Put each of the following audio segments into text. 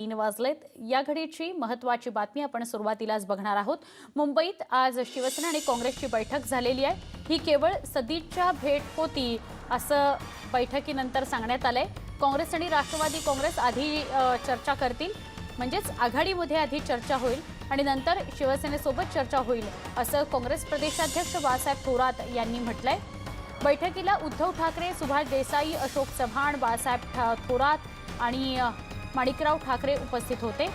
3 वाजलेत। या घडीची महत्त्वाची बातमी आपण सुरुवातीलाच बघणार आहोत। मुंबईत आज शिवसेना आणि काँग्रेसची बैठक झालेली आहे। ही केवळ सदिच्छा भेट होती असं बैठकीनंतर सांगण्यात आलंय। काँग्रेस आणि राष्ट्रवादी काँग्रेस आधी चर्चा करतील, म्हणजेच आघाडीमध्ये आधी चर्चा होईल आणि नंतर शिवसेनेसोबत चर्चा होईल असं काँग्रेस प्रदेशाध्यक्ष बाळासाहेब थोरात यांनी म्हटलंय। बैठकीला उद्धव ठाकरे, सुभाष देसाई, अशोक चव्हाण, बाळासाहेब थोरात आणि माणिकराव ठाकरे उपस्थित होते।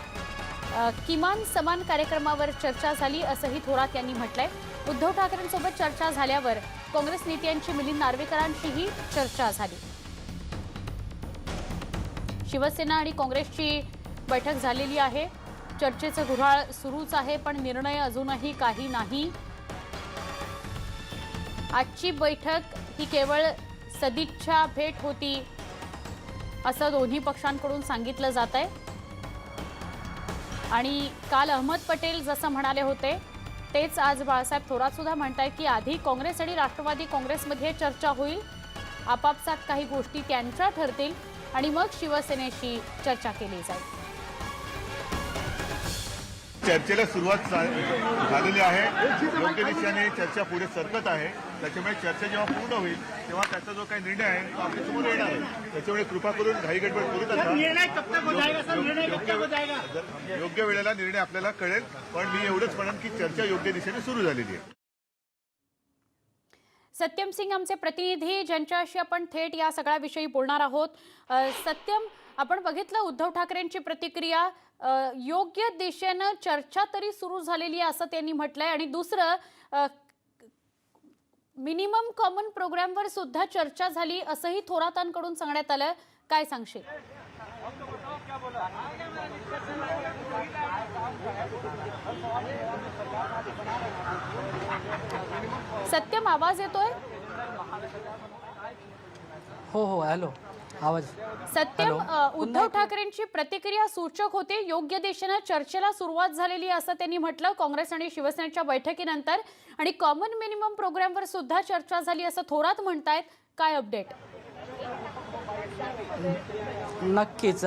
किमान समान कार्यक्रमावर चर्चा झाली असंही थोरात यांनी म्हटलंय। उद्धव ठाकरेंसोबत चर्चा झाल्यावर काँग्रेस नेत्यांची मिलिंद नार्वेकरांशीही चर्चा झाली। शिवसेना आणि काँग्रेसची बैठक झालेली आहे। चर्चेचं गुऱ्हाळ सुरूच आहे, पण निर्णय अजूनही काही नाही। आजची बैठक ही केवळ सदिच्छा भेट होती असं दोन्ही पक्षांकडून सांगितलं जात आहे। आणि काल अहमद पटेल जसं म्हणाले होते तेच आज बाळासाहेब थोरात सुद्धा म्हणतायत की आधी काँग्रेस आणि राष्ट्रवादी काँग्रेसमध्ये चर्चा होईल, आपापसात काही गोष्टी त्यांच्या ठरतील आणि मग शिवसेनेशी चर्चा केली जाईल। चर्चेला सुरुवात झालेली आहे। योग्य दिशेने चर्चा पुढे सरकत आहे। त्याच्यामुळे चर्चा जेव्हा पूर्ण होईल तेव्हा त्याचा जो काही निर्णय आहे तो आपल्या समोर येणार आहे। त्याच्यामुळे कृपा करून घाई गडबड करू नका। योग्य वेळेला निर्णय आपल्याला कळेल, पण मी एवढंच म्हणेन की चर्चा योग्य दिशेने सुरू झालेली आहे। सत्यम सिंग आमचे प्रतिनिधी, ज्यांच्याशी आपण थेट या सगळ्या विषयी बोलणार आहोत। सत्यम, आपण बघितलं उद्धव ठाकरेंची प्रतिक्रिया, योग्य दिशेनं चर्चा तरी सुरू झालेली आहे असं त्यांनी म्हटलंय आणि दुसरं मिनिमम कॉमन प्रोग्रामवर सुद्धा चर्चा झाली असंही थोरातांकडून सांगण्यात आलं। काय सांगशील? सत्यम, आवाज येतोय? हो, हॅलो, आवाज। सत्यम, उद्धव ठाकरेंची प्रतिक्रिया सूचक होते, योग्य दिशेने चर्चेला सुरुवात झालेली असं त्यांनी म्हटलं काँग्रेस आणि शिवसेनेच्या बैठकीनंतर, आणि कॉमन मिनिमम प्रोग्रामवर सुद्धा चर्चा झाली असं थोरात म्हणतायत। काय अपडेट? नक्कीच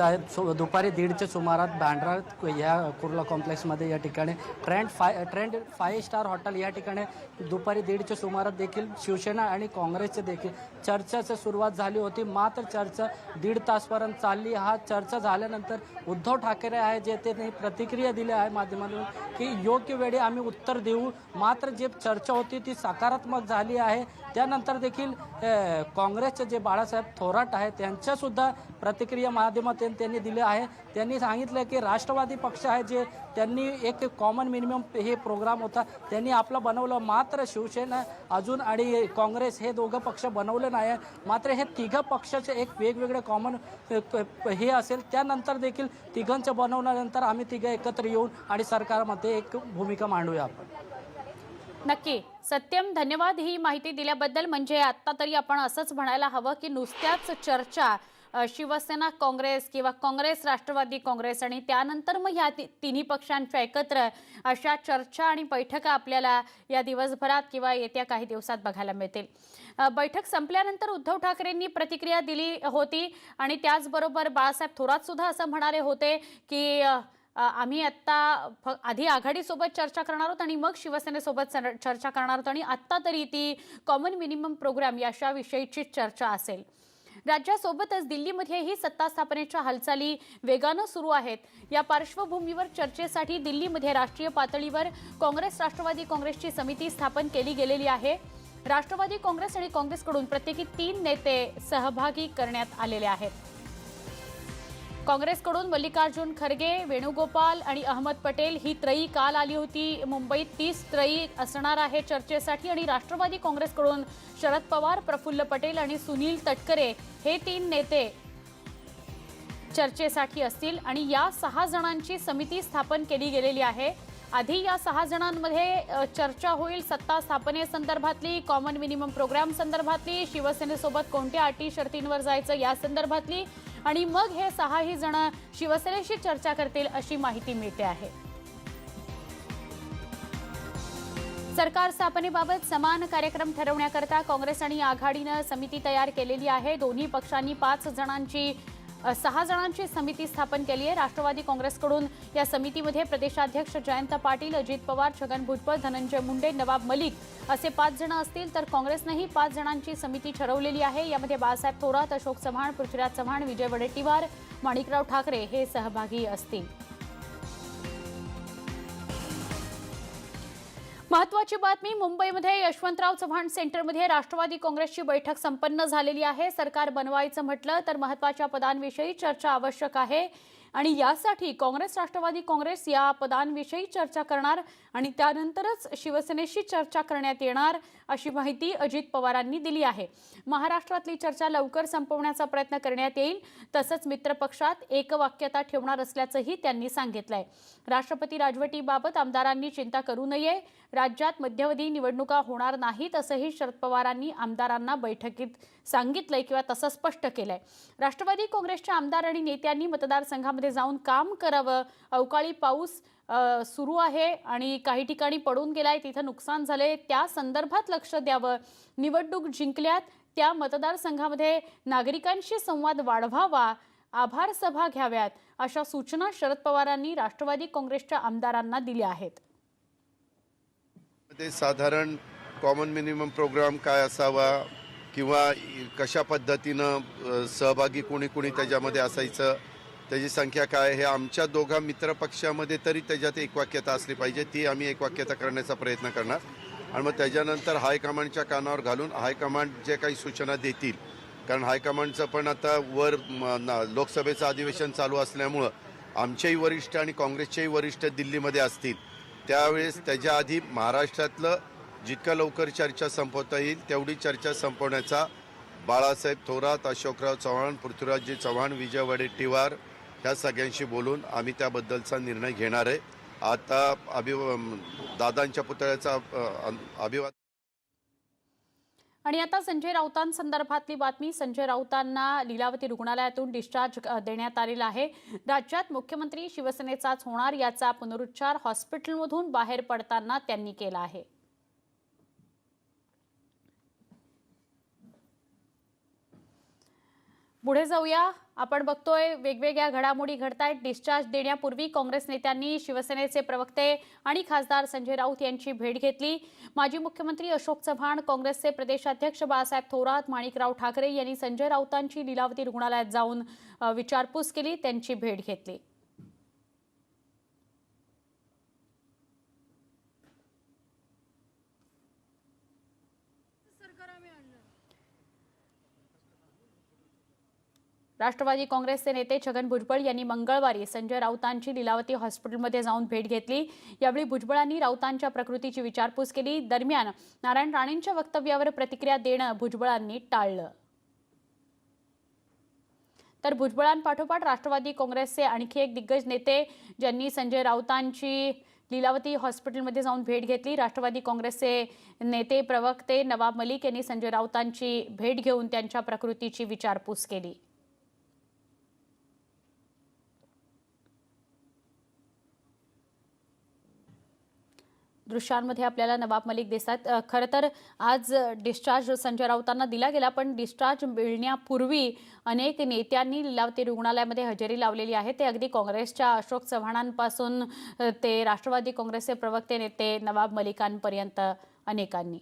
दुपारी 1:30च्या सुमारात बँड्रा या कुर्ला कॉम्प्लेक्समध्ये या ठिकाणी ट्रेंड 5 स्टार हॉटेल या ठिकाणी दुपारी 1:30च्या सुमारात देखील शिवसेना आणि काँग्रेसचे देखील चर्चेची सुरुवात झाली होती। मात्र चर्चा 1.5 तासपर्यंत चालली। हा चर्चा झाल्यानंतर उद्धव ठाकरे आहे जे त्यांनी प्रतिक्रिया दिली आहे माध्यमातून की योग्य वेळी आम्ही उत्तर देऊ। मात्र जे चर्चा होती ती सकारात्मक झाली आहे। त्यानंतर देखील काँग्रेसचे जे बाळासाहेब थोरात आहे त्यांच्यासुद्धा प्रतिक्रिया माध्यमातून त्यांनी दिली आहे। त्यांनी सांगितलं की राष्ट्रवादी पक्ष आहे जे त्यांनी एक कॉमन मिनिमम हे प्रोग्राम होता त्यांनी आपलं बनवलं, मात्र शिवसेना अजून आणि काँग्रेस हे दोघं पक्ष बनवले नाही। मात्र हे तिघं पक्षाचे एक वेगवेगळे कॉमन हे असेल, त्यानंतर देखील तिघांचं बनवल्यानंतर आम्ही तिघं एकत्र येऊन आणि सरकारमध्ये एक भूमिका मांडूया आपण। नक्की सत्यम, धन्यवाद ही माहिती दिल्याबद्दल। म्हणजे आता तरी आपण असंच म्हणायला हवं की नुसत्याच चर्चा शिवसेना काँग्रेस किंवा काँग्रेस राष्ट्रवादी काँग्रेस आणि त्यानंतर मग ह्या तिन्ही पक्षांच्या एकत्र अशा चर्चा आणि बैठका आपल्याला या दिवसभरात किंवा येत्या काही दिवसात बघायला मिळतील। बैठक संपल्यानंतर उद्धव ठाकरेंनी प्रतिक्रिया दिली होती आणि त्याचबरोबर बाळासाहेब थोरात सुद्धा असं म्हणाले होते की आम्ही आत्ता आधी आघाडीसोबत चर्चा करणार आहोत आणि मग शिवसेनेसोबत चर्चा करणार आहोत आणि आत्ता तरी ती कॉमन मिनिमम प्रोग्राम याशा विषयीची चर्चा असेल। राज्यासोबतच दिल्लीमध्येही सत्ता स्थापनेच्या हालचाली वेगानं सुरू आहेत। या पार्श्वभूमीवर चर्चेसाठी दिल्लीमध्ये राष्ट्रीय पातळीवर काँग्रेस राष्ट्रवादी काँग्रेसची समिती स्थापन केली गेलेली आहे। राष्ट्रवादी काँग्रेस आणि काँग्रेसकडून प्रत्येकी 3 नेते सहभागी करण्यात आलेले आहेत। काँग्रेसकडून मल्लिकार्जुन खरगे, वेणुगोपाल आणि अहमद पटेल ही त्रयी काल आली होती मुंबईत। 30 त्रयी असणार आहे चर्चेसाठी आणि राष्ट्रवादी काँग्रेसकडून शरद पवार, प्रफुल्ल पटेल आणि सुनील तटकरे हे 3 नेते चर्चेसाठी असतील आणि या 6 जणांची समिती स्थापन केली गेलेली आहे। आधी या 6 जणांमध्ये चर्चा होईल सत्ता स्थापनेसंदर्भातली, कॉमन मिनिमम प्रोग्राम संदर्भातली, शिवसेनेसोबत कोणत्या अटी शर्तींवर जायचं या संदर्भातली, आणि मग हे 6ही जण शिवसेनेशी चर्चा करतील अशी माहिती मिळते आहे। सरकार स्थापनेबाबत समान कार्यक्रम ठरवण्याकरता काँग्रेस आणि आघाडीने समिती तयार केलेली आहे। दोन्ही पक्षांनी 5 जणांची 6 जणांची समिती स्थापन केली आहे। राष्ट्रवादी काँग्रेसकडून या समितीमध्ये प्रदेशाध्यक्ष जयंत पाटील, अजित पवार, छगन भुजबळ, धनंजय मुंडे, नवाब मलिक असे 5 जण असतील, तर काँग्रेसनेही 5 जणांची समिती ठरवलेली आहे। यामध्ये बाळासाहेब थोरात, अशोक चव्हाण, पृथ्वीराज चव्हाण, विजय वडेट्टीवार, माणिकराव ठाकरे हे सहभागी असतील। महत्त्वाची बातमी, मुंबईमध्ये यशवंतराव चव्हाण सेंटरमध्ये राष्ट्रवादी काँग्रेसची बैठक संपन्न झालेली आहे। सरकार बनवायचं म्हटलं तर महत्त्वाच्या पदांविषयी चर्चा आवश्यक आहे आणि यासाठी काँग्रेस, राष्ट्रवादी काँग्रेस या पदांविषयी चर्चा करणार आणि त्यानंतरच शिवसेनेशी चर्चा करण्यात येणार अशी माहिती अजित पवारांनी दिली आहे। महाराष्ट्रातली चर्चा लवकर संपवण्याचा प्रयत्न करण्यात येईल, तसंच मित्रपक्षात एकवाक्यता ठेवणार असल्याचंही त्यांनी सांगितलंय। राष्ट्रपती राजवटीबाबत आमदारांनी चिंता करू नये, राज्यात मध्यवधी निवडणुका होणार नाहीत असंही शरद पवारांनी आमदारांना बैठकीत सांगितलंय किंवा तसं स्पष्ट केलंय। राष्ट्रवादी काँग्रेसच्या आमदार आणि नेत्यांनी मतदारसंघामध्ये जाऊन काम करावं। अवकाळी पाऊस सुरू आहे आणि काही ठिकाणी पडून गेलाय, तिथं नुकसान झाले, त्या संदर्भात लक्ष द्यावं। निवडणूक जिंकल्यात त्या मतदारसंघामध्ये नागरिकांशी संवाद वाढवावा, आभार सभा घ्याव्यात अशा सूचना शरद पवारांनी राष्ट्रवादी काँग्रेसच्या आमदारांना दिल्या आहेत। ते साधारण कॉमन मिनिमम प्रोग्राम काय असावा किंवा कशा पद्धतीनं सहभागी कोणी कोणी त्याच्यामध्ये असायचं, त्याची संख्या काय, हे आमच्या दोघा मित्रपक्षामध्ये तरी त्याच्यात एकवाक्यता असली पाहिजे। ती आम्ही एकवाक्यता करण्याचा प्रयत्न करणार आणि मग त्याच्यानंतर हायकमांडच्या कानावर घालून हायकमांड जे काही सूचना देतील, कारण हायकमांडचं पण आता वर लोकसभेचं अधिवेशन चालू असल्यामुळं आमचेही वरिष्ठ आणि काँग्रेसचेही वरिष्ठ दिल्लीमध्ये असतील, त्यावेळेस त्याच्या आधी महाराष्ट्रातलं जितका लवकर चर्चा संपवता येईल तेवढी चर्चा संपवण्याचा बाळासाहेब थोरात, अशोकराव चव्हाण, पृथ्वीराजजी चव्हाण, विजय वडेट्टीवार ह्या सगळ्यांशी बोलून आम्ही त्याबद्दलचा निर्णय घेणार आहे। आता दादांच्या पुतळ्याचा अभिवादन आणि आता संजय राऊतांसंदर्भातली बातमी। संजय राऊतांना लीलावती रुग्णालयातून डिस्चार्ज देण्यात आलेला आहे। राज्यात मुख्यमंत्री शिवसेनेचाच होणार याचा पुनरुच्चार हॉस्पिटलमधून बाहेर पडताना त्यांनी केला आहे। पुढे जाऊया, आपण बघतोय वेगवेगळ्या घडामोडी घडतायत। डिस्चार्ज देण्यापूर्वी काँग्रेस नेत्यांनी शिवसेनेचे प्रवक्ते आणि खासदार संजय राऊत यांची भेट घेतली। माजी मुख्यमंत्री अशोक चव्हाण, काँग्रेसचे प्रदेशाध्यक्ष बाळासाहेब थोरात, माणिकराव ठाकरे यांनी संजय राऊतांची लीलावती रुग्णालयात जाऊन विचारपूस केली, त्यांची भेट घेतली। राष्ट्रवादी काँग्रेसचे नेते छगन भुजबळ यांनी मंगळवारी संजय राऊतांची लीलावती हॉस्पिटलमध्ये जाऊन भेट घेतली। यावेळी भुजबळांनी राऊतांच्या प्रकृतीची विचारपूस केली। दरम्यान नारायण राणेंच्या वक्तव्यावर प्रतिक्रिया देणं भुजबळांनी टाळलं। तर भुजबळांपाठोपाठ राष्ट्रवादी काँग्रेसचे आणखी एक दिग्गज नेते ज्यांनी संजय राऊतांची लीलावती हॉस्पिटलमध्ये जाऊन भेट घेतली। राष्ट्रवादी काँग्रेसचे नेते प्रवक्ते नवाब मलिक यांनी संजय राऊतांची भेट घेऊन त्यांच्या प्रकृतीची विचारपूस केली। दृश्यांमध्ये आपल्याला नवाब मलिक दिसतात। खरं तर आज डिस्चार्ज संजय राऊतांना दिला गेला, पण डिस्चार्ज मिळण्यापूर्वी अनेक नेत्यांनी लीलावती रुग्णालयामध्ये हजेरी लावलेली आहे। ते अगदी काँग्रेसच्या अशोक चव्हाणांपासून ते राष्ट्रवादी काँग्रेसचे प्रवक्ते नेते नवाब मलिकांपर्यंत अनेकांनी।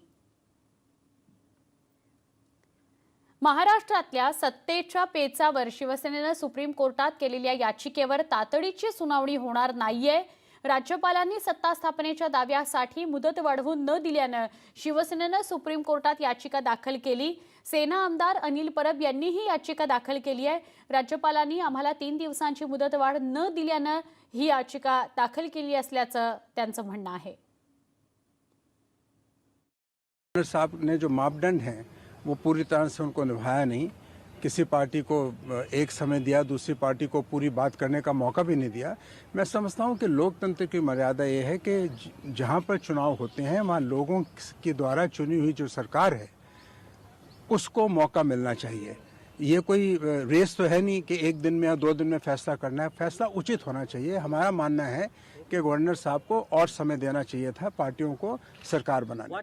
महाराष्ट्रातल्या सत्तेच्या पेचावर शिवसेनेनं सुप्रीम कोर्टात केलेल्या याचिकेवर तातडीची सुनावणी होणार नाहीये। राज्यपालांनी सत्ता स्थापनेच्या दाव्यासाठी मुदत वाढवून न दिल्यानं शिवसेनेनं सुप्रीम कोर्टात याचिका दाखल केली। सेना आमदार अनिल परब यांनी ही याचिका दाखल केली आहे। राज्यपालांनी आम्हाला 3 दिवसांची मुदतवाढ न दिल्यानं ही याचिका दाखल केली असल्याचं त्यांचं म्हणणं आहे। साहब ने जो मापदंड हैं वो पूरी तरह से उनको निभाया नहीं। किसी पार्टी को एक समय दिया, दूसरी पार्टी को पूरी बात करने का मौका भी नहीं दिया। मैं समझता हूँ कि लोकतंत्र की मर्यादा ये है कि जहाँ पर चुनाव होते हैं वहाँ लोगों के द्वारा चुनी हुई जो सरकार है उसको मौका मिलना चाहिए। ये कोई रेस तो है नहीं कि 1 दिन में या 2 दिन में फैसला करना है। फैसला उचित होना चाहिए। हमारा मानना है कि गवर्नर साहब को और समय देना चाहिए था पार्टियों को सरकार बनाने।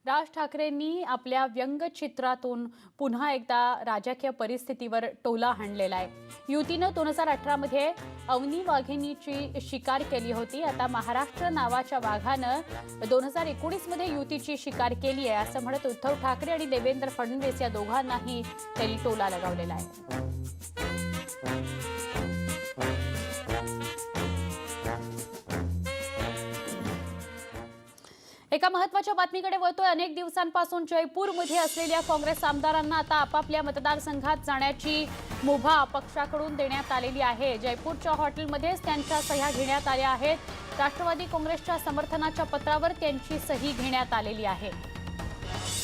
राज ठाकरेंनी आपल्या व्यंगचित्रातून पुन्हा एकदा राजकीय परिस्थितीवर टोला हाणलेला आहे। युतीनं 2018 मध्ये अवनी वाघिणीची शिकार केली होती। आता महाराष्ट्र नावाच्या वाघानं 2019 मध्ये युतीची शिकार केली आहे असं म्हणत उद्धव ठाकरे आणि देवेंद्र फडणवीस या दोघांनाही त्यांनी टोला लगावलेला आहे। एका महत्त्वाच्या बातमीकडे वळतोय। अनेक दिवसांपासून जयपूरमध्ये असलेल्या काँग्रेस आमदारांना आता आपापल्या मतदारसंघात जाण्याची मुभा पक्षाकडून देण्यात आलेली आहे। जयपूरच्या हॉटेलमध्येच त्यांच्या सह्या घेण्यात आल्या आहेत। राष्ट्रवादी काँग्रेसच्या समर्थनाच्या पत्रावर त्यांची सही घेण्यात आलेली आहे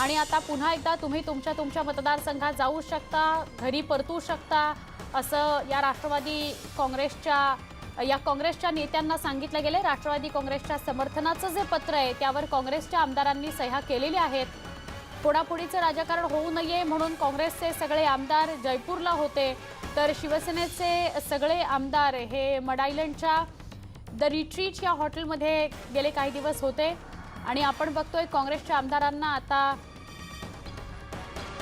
आणि आता पुन्हा एकदा तुम्ही तुमच्या मतदारसंघात जाऊ शकता, घरी परतू शकता असं या काँग्रेसच्या नेत्यांना सांगितलं गेले। राष्ट्रवादी काँग्रेसच्या समर्थनाचं जे पत्र आहे त्यावर काँग्रेसच्या आमदारांनी सह्या केलेल्या आहेत। फोडाफोडीचं राजकारण होऊ नये म्हणून काँग्रेसचे सगळे आमदार जयपूरला होते, तर शिवसेनेचे सगळे आमदार हे मडाईलँडच्या द रिट्रीट या हॉटेलमध्ये गेले काही दिवस होते आणि आपण बघतोय काँग्रेसच्या आमदारांना आता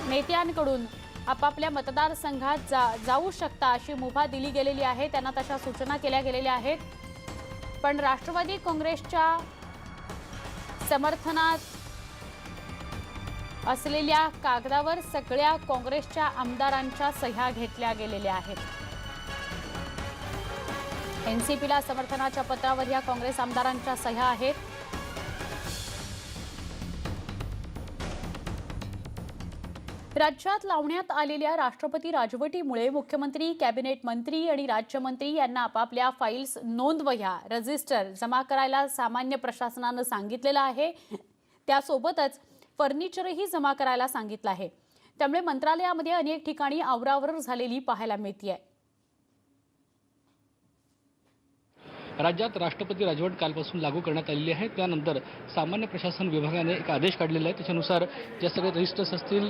नेत्यांकडून आपापल्या मतदारसंघात जाऊ शकता अशी मुभा दिली गेलेली आहे। त्यांना तशा सूचना केल्या गेलेल्या आहेत, पण राष्ट्रवादी काँग्रेसच्या समर्थनात असलेल्या कागदावर सगळ्या काँग्रेसच्या आमदारांच्या सह्या घेतल्या गेलेल्या आहेत। एनसीपीला समर्थनाच्या पत्रावर या काँग्रेस आमदारांच्या सह्या आहेत। राज्यात लावण्यात आलेल्या राष्ट्रपती राजवटीमुळे मुख्यमंत्री, कॅबिनेट मंत्री आणि राज्यमंत्री यांना आपापल्या फाईल्स, नोंदवह्या, रजिस्टर जमा करायला सामान्य प्रशासनानं सांगितलेलं आहे। त्यासोबतच फर्निचरही जमा करायला सांगितलं आहे। त्यामुळे मंत्रालयामध्ये अनेक ठिकाणी आवरावर झालेली पाहायला मिळते। राज्यात राष्ट्रपती राजवट कालपासून लागू करण्यात आलेली आहे। त्यानंतर सामान्य प्रशासन विभागाने एक आदेश काढलेला आहे। त्याच्यानुसार ज्या सगळे रजिस्टर्स असतील,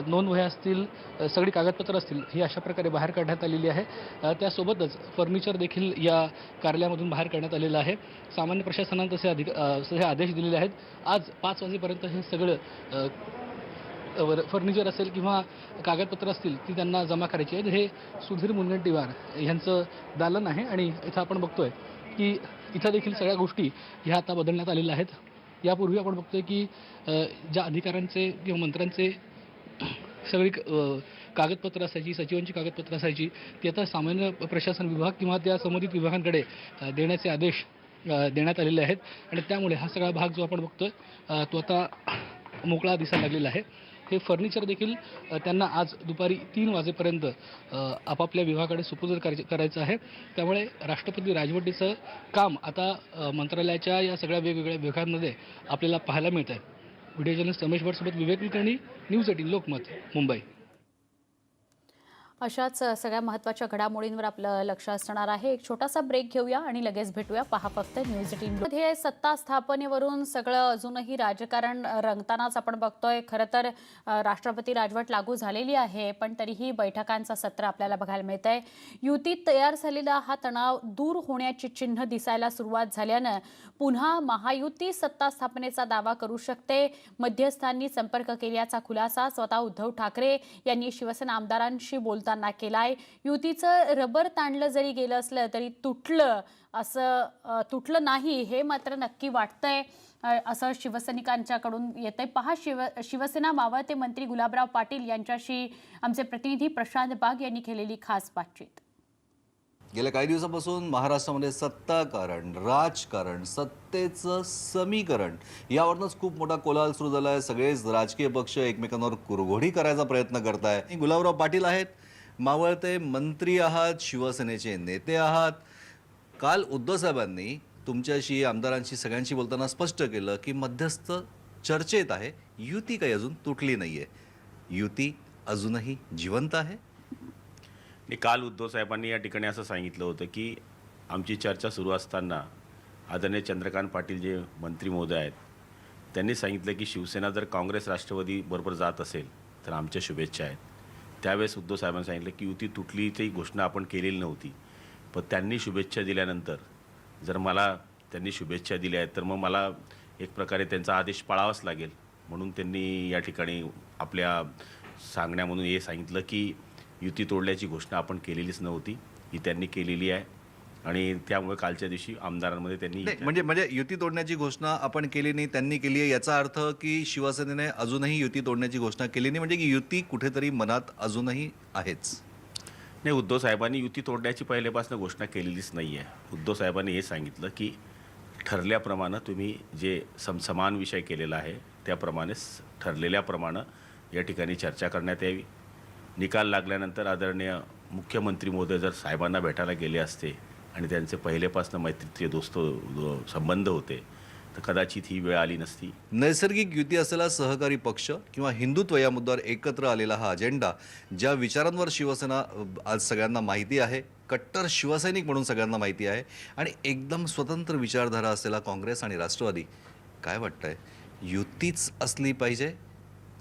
नोंदवह्या असतील, सगळी कागदपत्र असतील ही अशा प्रकारे बाहेर काढण्यात आलेली आहे। त्यासोबतच फर्निचर देखील या कार्यालयामधून बाहेर काढण्यात आलेलं आहे। सामान्य प्रशासनाने तसे आदेश दिलेले आहेत। आज 5 वाजेपर्यंत हे सगळं फर्निचर असेल किंवा कागदपत्र असतील ती त्यांना जमा करायची आहेत। हे सुधीर मुनगंटीवार यांचं दालन आहे आणि इथं आपण बघतोय की इथं देखील सगळ्या गोष्टी ह्या आता बदलण्यात आलेल्या आहेत। यापूर्वी आपण बघतोय की ज्या अधिकाऱ्यांचे किंवा मंत्र्यांचे सगळी कागदपत्र असायची, सचिवांची कागदपत्र असायची ती आता सामान्य प्रशासन विभाग किंवा त्या संबंधित विभागांकडे देण्याचे आदेश देण्यात आलेले आहेत आणि त्यामुळे हा सगळा भाग जो आपण बघतोय तो आता मोकळा दिसायला लागलेला आहे। हे फर्निचर देखील त्यांना आज दुपारी 3 वाजेपर्यंत आपापल्या विभागाकडे सुपूर्द करायचं आहे। त्यामुळे राष्ट्रपती राजवटीचं काम आता मंत्रालयाच्या या सगळ्या वेगवेगळ्या विभागांमध्ये आपल्याला पाहायला मिळत आहे। व्हिडिओ जर्नलिस्ट रमेश भटसोबत विवेक कुलकर्णी, न्यूज 18 लोकमत, मुंबई। अशाच सगळ्या महत्त्वाच्या घडामोडींवर आपलं लक्ष असणार आहे। एक छोटासा ब्रेक घेऊया आणि लगेच भेटूया। पहा फक्त न्यूज 18 मध्ये सत्ता स्थापनेवरून सगळं अजूनही राजकारण रंगतानाच आपण बघतोय। खरं तर राष्ट्रपती राजवट लागू झालेली आहे, पण तरीही बैठकांचं सत्र आपल्याला बघायला मिळतंय। युतीत तयार झालेला हा तणाव दूर होण्याची चिन्ह दिसायला सुरुवात झाल्यानं पुन्हा महायुती सत्ता स्थापनेचा दावा करू शकते। मध्यस्थांनी संपर्क केल्याचा खुलासा स्वतः उद्धव ठाकरे यांनी शिवसेना आमदारांशी बोलताना केलाय। युतीचं रबर ताणलं जरी गेलं असलं तरी तुटलं नाही हे मात्र नक्की वाटतंय असं शिवसैनिकांच्याकडून येतंय। पहा शिवसेना मावळते मंत्री गुलाबराव पाटील यांच्याशी आमचे प्रतिनिधी प्रशांत बाग यांनी केलेली खास बातचीत। गेल्या काही दिवसापासून महाराष्ट्रामध्ये सत्ताकारण, राजकारण, सत्तेचं समीकरण यावरूनच खूप मोठा कोलाहल सुरू झाला आहे। सगळेच राजकीय पक्ष एकमेकांवर कुरघोडी करायचा प्रयत्न करत आहेत। गुलाबराव पाटील आहेत, मावळते मंत्री आहात, शिवसेनेचे नेते आहात। काल उद्धव साहेबांनी तुमच्याशी, आमदारांशी, सगळ्यांशी बोलताना स्पष्ट केलं की मध्यस्थ चर्चेत आहे, युती काही अजून तुटली नाहीये, युती अजूनही जिवंत आहे। काल उद्धव साहेबांनी या ठिकाणी असं सांगितलं होतं की आमची चर्चा सुरू असताना आदरणीय चंद्रकांत पाटील जे मंत्री महोदय आहेत त्यांनी सांगितलं की शिवसेना जर काँग्रेस राष्ट्रवादी बरोबर जात असेल तर आमच्या शुभेच्छा आहेत। त्यावेळेस उद्धव साहेबांनी सांगितलं की युती तुटलीची घोषणा आपण केलेली नव्हती, पण त्यांनी शुभेच्छा दिल्यानंतर जर मला त्यांनी शुभेच्छा दिल्या आहेत तर मग मला एक प्रकारे त्यांचा आदेश पाळावाच लागेल। म्हणून त्यांनी या ठिकाणी आपल्या सांगण्यामधून हे सांगितलं की युती तोडल्याची घोषणा आपण केलेलीच नव्हती, ही त्यांनी केलेली आहे आणि त्यामुळे कालच्या दिवशी आमदारांमध्ये त्यांनी म्हणजे युती तोडण्याची घोषणा आपण केली नाही, त्यांनी केली आहे, याचा अर्थ की शिवसेनेने अजूनही युती तोडण्याची घोषणा केली नाही, म्हणजे की युती कुठेतरी मनात अजूनही आहेच. नाही, उद्धव साहेबांनी युती तोडण्याची पहिल्यापासून घोषणा केलेलीच नाही आहे. उद्धव साहेबांनी हे सांगितलं की ठरल्याप्रमाणे तुम्ही जे समान विषय केलेला आहे त्याप्रमाणेच ठरलेल्याप्रमाणे या ठिकाणी चर्चा करण्यात यावी. निकाल लागल्यानंतर आदरणीय मुख्यमंत्री महोदय जर साहेबांना भेटायला गेले असते आणि त्यांचे पहिलेपासून मैत्रीचे संबंध होते तर कदाचित ही वेळ आली नसती. नैसर्गिक युती असलेला सहकारी पक्ष किंवा हिंदुत्व या मुद्द्यावर एकत्र आलेला हा अजेंडा, ज्या विचारांवर शिवसेना आज सगळ्यांना माहिती आहे, कट्टर शिवसैनिक म्हणून सगळ्यांना माहिती आहे, आणि एकदम स्वतंत्र विचारधारा असलेला काँग्रेस आणि राष्ट्रवादी, काय वाटतंय, युतीच असली पाहिजे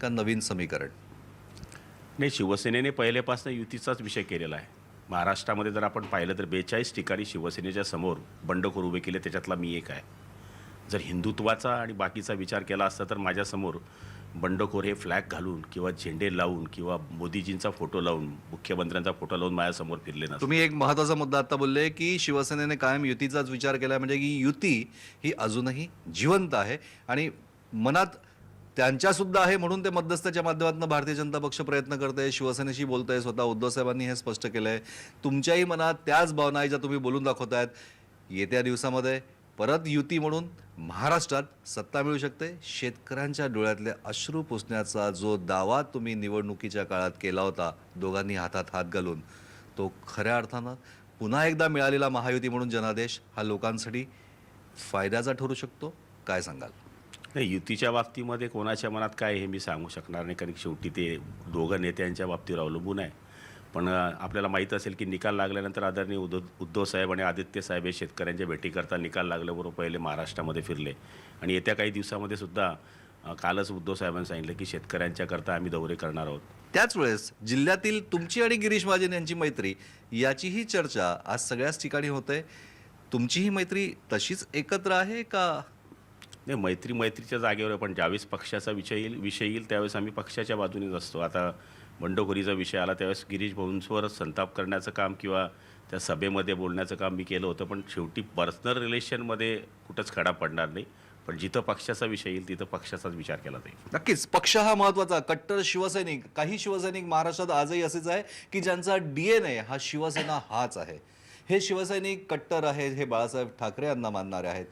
का नवीन समीकरण? नाही, शिवसेनेने पहिल्यापासून युतीचाच विषय केलेला आहे. महाराष्ट्रामध्ये जर आपण पाहिलं तर 42 ठिकाणी शिवसेनेच्या समोर बंडखोर उभे केले, त्याच्यातला मी एक आहे. जर हिंदुत्वाचा आणि बाकीचा विचार केला असता तर माझ्यासमोर बंडखोर हे फ्लॅग घालून किंवा झेंडे लावून किंवा मोदीजींचा फोटो लावून, मुख्यमंत्र्यांचा फोटो लावून माझ्यासमोर फिरले नसते. तुम्ही एक महत्त्वाचा मुद्दा आता बोलले की शिवसेनेने कायम युतीचाच विचार केला, म्हणजे की युती ही अजूनही जिवंत आहे आणि मनात त्यांच्यासुद्धा आहे, म्हणून ते मध्यस्थाच्या माध्यमातून भारतीय जनता पक्ष प्रयत्न करते, शिवसेनेशी बोलतंय. स्वतः उद्धव साहेबांनी हे स्पष्ट केलं आहे. तुमच्याही मनात त्याच भावना आहे ज्या तुम्ही बोलून दाखवतायत. येत्या दिवसामध्ये परत युती म्हणून महाराष्ट्रात सत्ता मिळू शकते. शेतकऱ्यांच्या डोळ्यातले अश्रू पुसण्याचा जो दावा तुम्ही निवडणुकीच्या काळात केला होता दोघांनी हातात हात घालून, तो खऱ्या अर्थानं पुन्हा एकदा मिळालेला महायुती म्हणून जनादेश हा लोकांसाठी फायद्याचा ठरू शकतो. काय सांगाल? नाही, युतीच्या बाबतीमध्ये कोणाच्या मनात काय हे मी सांगू शकणार नाही, कारण शेवटी ते दोघं नेत्यांच्या बाबतीवर अवलंबून आहे. पण आपल्याला माहीत असेल की निकाल लागल्यानंतर आदरणीय उद्धव साहेब आणि आदित्य साहेब हे शेतकऱ्यांच्या भेटीकरता निकाल लागल्याबरोबर पहिले महाराष्ट्रामध्ये फिरले आणि येत्या काही दिवसामध्ये सुद्धा कालच उद्धव साहेबांनी सांगितलं की शेतकऱ्यांच्याकरता आम्ही दौरे करणार आहोत. त्याच वेळेस जिल्ह्यातील तुमची आणि गिरीश महाजन यांची मैत्री, याचीही चर्चा आज सगळ्याच ठिकाणी होते. तुमची ही मैत्री तशीच एकत्र आहे का? नाही, मैत्रीच्या जागेवर आहे, पण ज्यावेळेस पक्षाचा विषय येईल त्यावेळेस आम्ही पक्षाच्या बाजूनेच असतो. आता बंडखोरीचा विषय आला त्यावेळेस गिरीश भाऊंवर संताप करण्याचं काम किंवा त्या सभेमध्ये बोलण्याचं काम मी केलं होतं, पण शेवटी पर्सनल रिलेशनमध्ये कुठंच खडा पडणार नाही. पण जिथं पक्षाचा विषय येईल तिथं पक्षाचाच विचार केला जाईल. नक्कीच पक्ष हा महत्त्वाचा. कट्टर शिवसैनिक, काही शिवसैनिक महाराष्ट्रात आजही असेच आहे की ज्यांचा DNA हा शिवसेना हाच आहे. हे शिवसैनिक कट्टर आहेत, हे बाळासाहेब ठाकरे यांना मानणारे आहेत,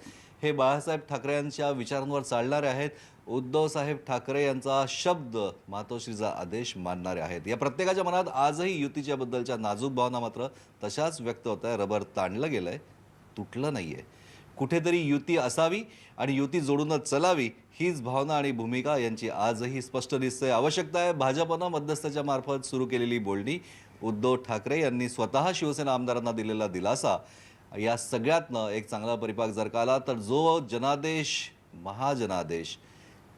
हे बाळासाहेब ठाकरे यांच्या विचारांवर चालणारे आहेत, उद्धवसाहेब ठाकरे यांचा शब्द मातोश्रीचा आदेश मानणारे आहेत. या प्रत्येकाच्या मनात आजही युतीच्या बद्दलच्या नाजूक भावना मात्र तशाच व्यक्त होत आहे. रबर ताणलं गेलंय, तुटलं नाहीये. कुठेतरी युती असावी आणि युती जोडूनच चलावी, हीच भावना आणि भूमिका यांची आजही स्पष्ट दिसते. आवश्यकता आहे भाजपनं मध्यस्थाच्या मार्फत सुरू केलेली बोलणी, उद्धव ठाकरे यांनी स्वतः शिवसेना आमदारांना दिलेला दिलासा, या सगळ्यातनं एक चांगला परिपाक जर का आला तर जो जनादेश, महाजनादेश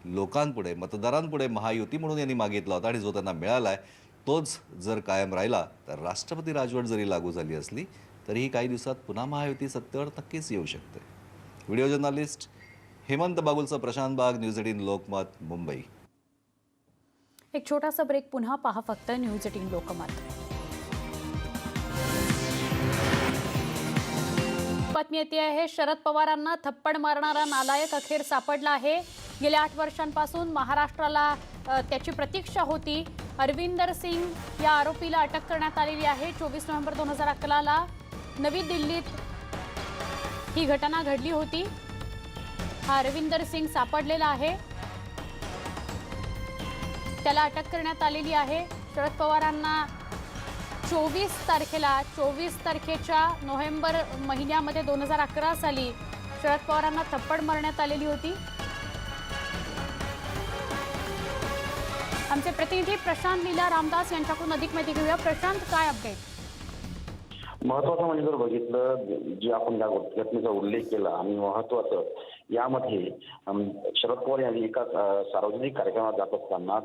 लोकांपुढे, मतदारांपुढे महायुती म्हणून यांनी मागितला होता आणि जो त्यांना मिळाला आहे, तोच जर कायम राहिला तर राष्ट्रपती राजवट जरी लागू झाली असली तरीही काही दिवसात पुन्हा महायुती सत्तेवर नक्कीच येऊ शकते. व्हिडिओ जर्नलिस्ट हेमंत बागुलचा प्रशांत बाग, न्यूज 18 लोकमत, मुंबई. एक छोटासा ब्रेक, पुन्हा पहा फक्त न्यूज 18 लोकमत. बातमी येते आहे, शरद पवारांना थप्पड मारणारा नालायक अखेर सापडला आहे. गेल्या 8 वर्षांपासून महाराष्ट्राला त्याची प्रतीक्षा होती. अरविंदर सिंग या आरोपीला अटक करण्यात आलेली आहे. 24 नोव्हेंबर 2011 नवी दिल्लीत ही घटना घडली होती. हा अरविंदर सिंग सापडलेला आहे, त्याला अटक करण्यात आलेली आहे. शरद पवारांना 24 तारखेच्या नोव्हेंबर महिन्यामध्ये 2011 साली शरद पवारांना थप्पड मारण्यात आलेली होती. आमचे प्रतिनिधी प्रशांत लीला रामदास यांच्याकडून अधिक माहिती घेऊया. प्रशांत, काय अपडेट? महत्वाचं म्हणजे जर बघितलं, जे आपण या घटनेचा उल्लेख केला आणि महत्वाचं यामध्ये शरद पवार यांनी एका सार्वजनिक कार्यक्रमात जात असताना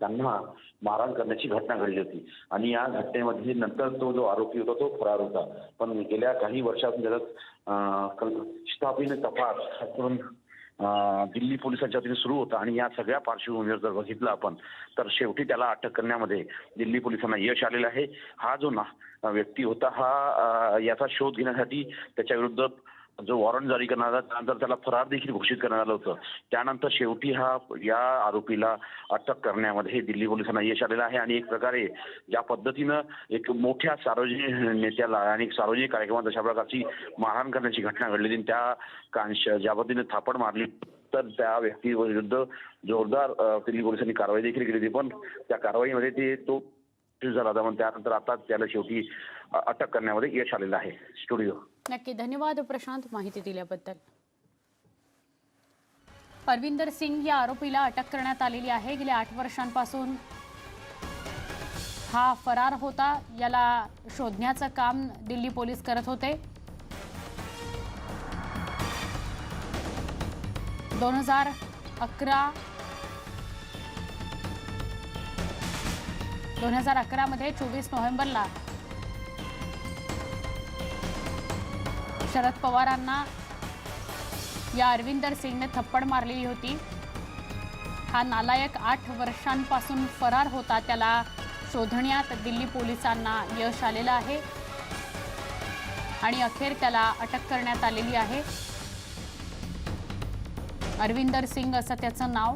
त्यांना मारहाण करण्याची घटना घडली होती आणि या घटनेमध्ये नंतर तो जो आरोपी होता तो फरार होता. पण गेल्या काही वर्षात त्याच्यात स्थापित तपास करून दिल्ली पोलिसांच्या वतीने सुरू होता आणि या सगळ्या पार्श्वभूमीवर जर बघितलं आपण तर शेवटी त्याला अटक करण्यामध्ये दिल्ली पोलिसांना यश आलेलं आहे. हा जो व्यक्ती होता हा याचा शोध घेण्यासाठी त्याच्या विरुद्ध जो वॉरंट जारी करण्यात आला त्यानंतर त्याला फरार देखील घोषित करण्यात आलं होतं. त्यानंतर शेवटी या आरोपीला अटक करण्यामध्ये दिल्ली पोलिसांना यश आलेलं आहे आणि एक प्रकारे ज्या पद्धतीनं एक मोठ्या सार्वजनिक नेत्याला आणि सार्वजनिक कार्यक्रमात अशा प्रकारची मारहाण करण्याची घटना घडलेली ज्या पद्धतीने थापड मारली तर त्या व्यक्तीविरुद्ध जोरदार दिल्ली पोलिसांनी कारवाई देखील केली होती. पण त्या कारवाईमध्ये तो झाला होता. पण त्यानंतर आता त्याला शेवटी अटक करण्यामध्ये यश आलेलं आहे. स्टुडिओ. नक्की धन्यवाद प्रशांत माहिती दिल्याबद्दल. परविंदर सिंग या आरोपीला अटक करण्यात आलेली आहे. गेल्या 8 वर्षांपासून हा फरार होता. याला शोधण्याचं काम दिल्ली पोलीस करत होते. 2011 मध्ये 24 नोव्हेंबरला शरद पवारांना या अरविंदर सिंगने थप्पड मारलेली होती. हा नालायक 8 वर्षांपासून फरार होता. त्याला शोधण्यात दिल्ली पोलिसांना यश आलेलं आहे आणि अखेर त्याला अटक करण्यात आलेली आहे. अरविंदर सिंग असं त्याचं नाव.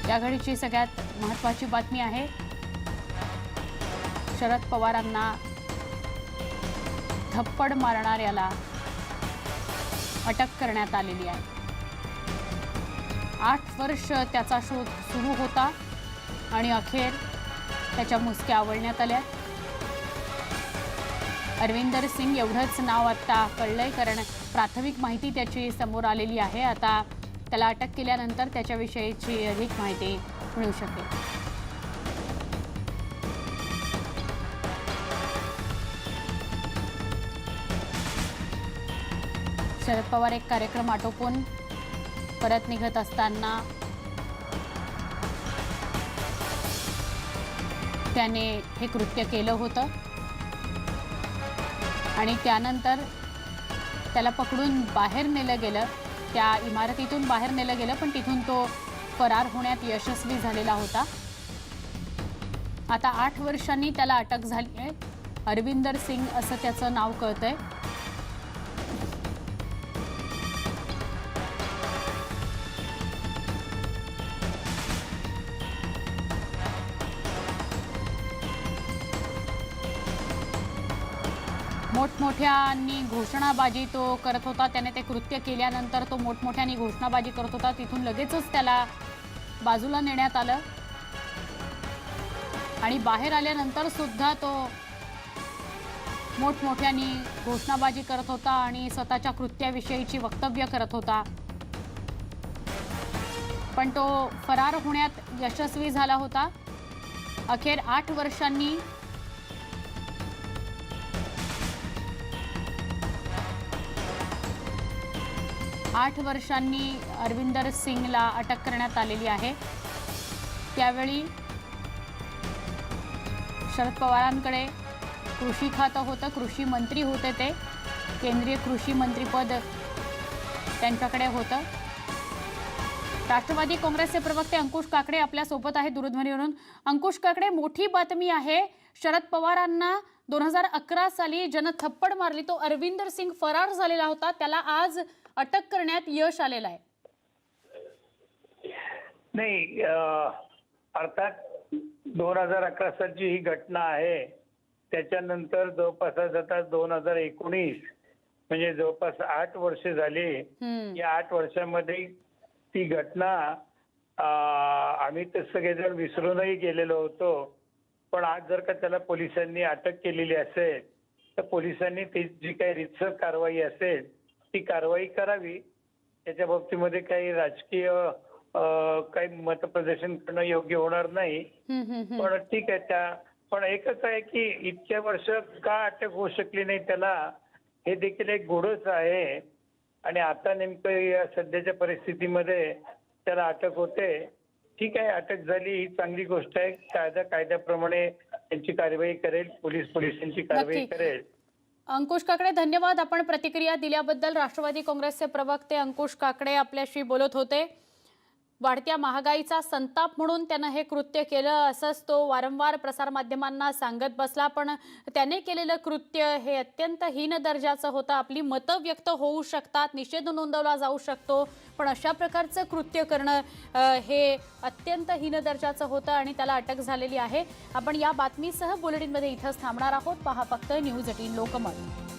या घडीची सगळ्यात महत्त्वाची बातमी आहे. शरद पवारांना थप्पड मारणाऱ्याला अटक करण्यात आलेली आहे. 8 वर्ष त्याचा शोध सुरू होता आणि अखेर त्याच्या मुसक्या आवळण्यात आल्या. अरविंदर सिंग एवढंच नाव आता कळलंय कारण प्राथमिक माहिती त्याची समोर आलेली आहे. आता त्याला अटक केल्यानंतर त्याच्याविषयीची अधिक माहिती मिळू शकेल. शरद पवार एक कार्यक्रम आटोपून परत निघत असताना त्याने हे कृत्य केलं होतं आणि त्यानंतर त्याला पकडून बाहेर नेलं गेलं. त्या इमारतीतून बाहेर नेलं गेलं पण तिथून तो फरार होण्यात यशस्वी झालेला होता. आता 8 वर्षांनी त्याला अटक झाली आहे. अरविंदर सिंग असं त्याचं नाव कळतंय. मोठमोठ्यांनी घोषणाबाजी तो करत होता. त्याने ते कृत्य केल्यानंतर तो मोठमोठ्यांनी घोषणाबाजी करत होता. तिथून लगेचच त्याला बाजूला नेण्यात आलं आणि बाहेर आल्यानंतर सुद्धा तो मोठमोठ्यांनी घोषणाबाजी करत होता आणि स्वतःच्या कृत्याविषयीची वक्तव्य करत होता. पण तो फरार होण्यात यशस्वी झाला होता. अखेर 8 वर्षांनी अरविंदर सिंगला अटक करण्यात आलेली आहे. त्यावेळी शरद पवारांकडे कृषी खातं होतं. कृषी मंत्री होते ते. केंद्रीय कृषी मंत्रीपद त्यांच्याकडे होतं. राष्ट्रवादी काँग्रेसचे प्रवक्ते अंकुश काकडे आपल्या सोबत आहे दूरध्वनीवरून. अंकुश काकडे, मोठी बातमी आहे. शरद पवारांना 2011 साली ज्यानं थप्पड मारली तो अरविंदर सिंग फरार झालेला होता. त्याला आज अटक करण्यात यश आलेलं आहे. नाही, अर्थात 2011 सालची ही घटना आहे. त्याच्यानंतर जवळपास आता 2019 म्हणजे जवळपास 8 वर्ष झाली. या 8 वर्षामध्ये ती घटना आम्ही तर सगळेजण विसरूनही गेलेलो होतो. पण आज जर का त्याला पोलिसांनी अटक केलेली असेल तर पोलिसांनी ती जी काही रीतसर कारवाई असेल ती कारवाई करावी. त्याच्या बाबतीमध्ये काही राजकीय काही मतप्रदर्शन करणं योग्य होणार नाही. पण ठीक आहे. पण एकच आहे की इतक्या वर्ष का अटक होऊ शकली नाही त्याला, हे देखील एक गोडच आहे. आणि आता नेमकं या सध्याच्या परिस्थितीमध्ये त्याला अटक होते. ठीक आहे, अटक झाली ही चांगली गोष्ट आहे. कायद्याप्रमाणे त्यांची कार्यवाही करेल, पोलिसांची कारवाई नक्की. करेल. अंकुश काकडे, धन्यवाद आपण प्रतिक्रिया दिल्याबद्दल. राष्ट्रवादी काँग्रेसचे प्रवक्ते अंकुश काकडे आपल्याशी बोलत होते. वाढत्या महागाईचा संताप म्हणून त्यानं हे कृत्य केलं असंच तो वारंवार प्रसारमाध्यमांना सांगत बसला, पण त्याने केलेलं कृत्य हे अत्यंत हीन दर्जाचं होतं. आपली मतं व्यक्त होऊ शकतात, निषेध नोंदवला जाऊ शकतो, पण अशा प्रकारचं कृत्य करणं हे अत्यंत हीन दर्जाचं होतं आणि त्याला अटक झालेली आहे. आपण या बातमीसह बुलेटिनमध्ये इथंच थांबणार आहोत. पहा फक्त न्यूज 18 लोकमत.